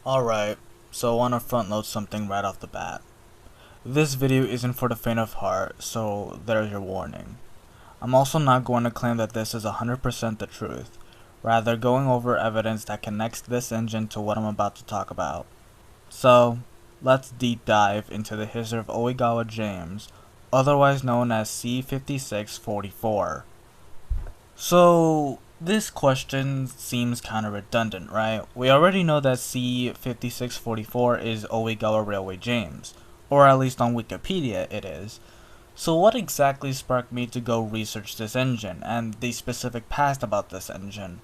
Alright, so I want to front load something right off the bat. This video isn't for the faint of heart, so there's your warning. I'm also not going to claim that this is 100% the truth, rather going over evidence that connects this engine to what I'm about to talk about. So, let's deep dive into the history of Oigawa James, otherwise known as C5644. So, this question seems kind of redundant, right? We already know that C5644 is Oigawa Railway James, or at least on Wikipedia it is. So what exactly sparked me to go research this engine, and the specific past about this engine?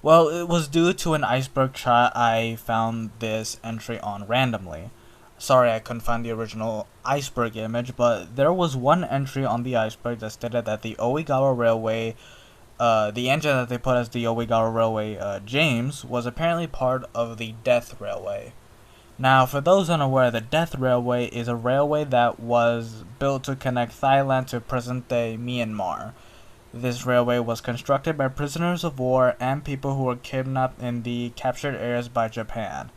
Well, it was due to an iceberg shot I found this entry on randomly. Sorry I couldn't find the original iceberg image, but there was one entry on the iceberg that stated that the Oigawa Railway the engine that they put as the Oigawa Railway James was apparently part of the Death Railway. Now, for those unaware, the Death Railway is a railway that was built to connect Thailand to present-day Myanmar. This railway was constructed by prisoners of war and people who were kidnapped in the captured areas by Japan.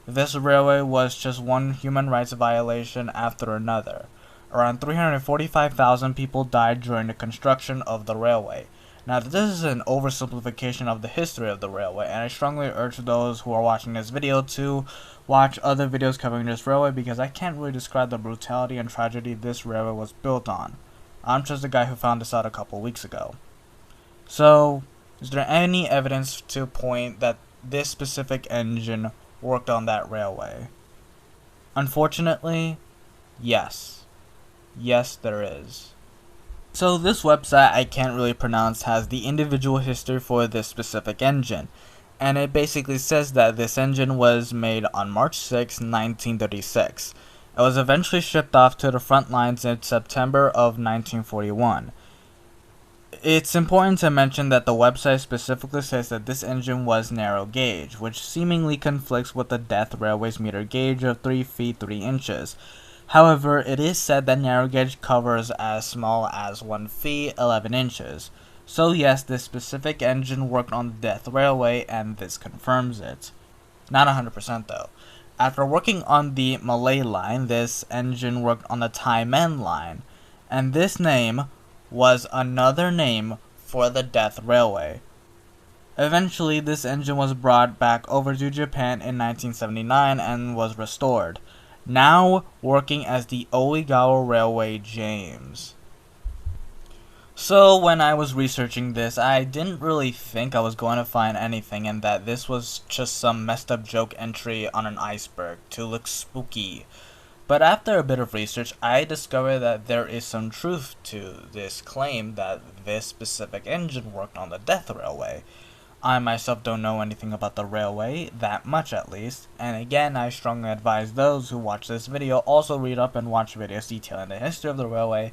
This railway was just one human rights violation after another. Around 345,000 people died during the construction of the railway. Now, this is an oversimplification of the history of the railway, and I strongly urge those who are watching this video to watch other videos covering this railway because I can't really describe the brutality and tragedy this railway was built on. I'm just the guy who found this out a couple weeks ago. So, is there any evidence to point that this specific engine worked on that railway? Unfortunately, yes. Yes, there is. So this website I can't really pronounce has the individual history for this specific engine, and it basically says that this engine was made on March 6, 1936. It was eventually shipped off to the front lines in September of 1941. It's important to mention that the website specifically says that this engine was narrow gauge, which seemingly conflicts with the Death Railway's meter gauge of 3 feet 3 inches. However, it is said that narrow gauge covers as small as 1 feet 11 inches. So yes, this specific engine worked on the Death Railway, and this confirms it. Not 100% though. After working on the Malay line, this engine worked on the Thai Men line, and this name was another name for the Death Railway. Eventually, this engine was brought back over to Japan in 1979 and was restored, now working as the Oigawa Railway James. So when I was researching this, I didn't really think I was going to find anything and that this was just some messed up joke entry on an iceberg to look spooky. But after a bit of research, I discovered that there is some truth to this claim that this specific engine worked on the Death Railway. I myself don't know anything about the railway, that much at least, and again I strongly advise those who watch this video also read up and watch videos detailing the history of the railway,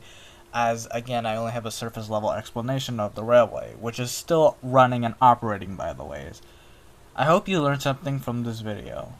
as again I only have a surface level explanation of the railway, which is still running and operating by the way. I hope you learned something from this video.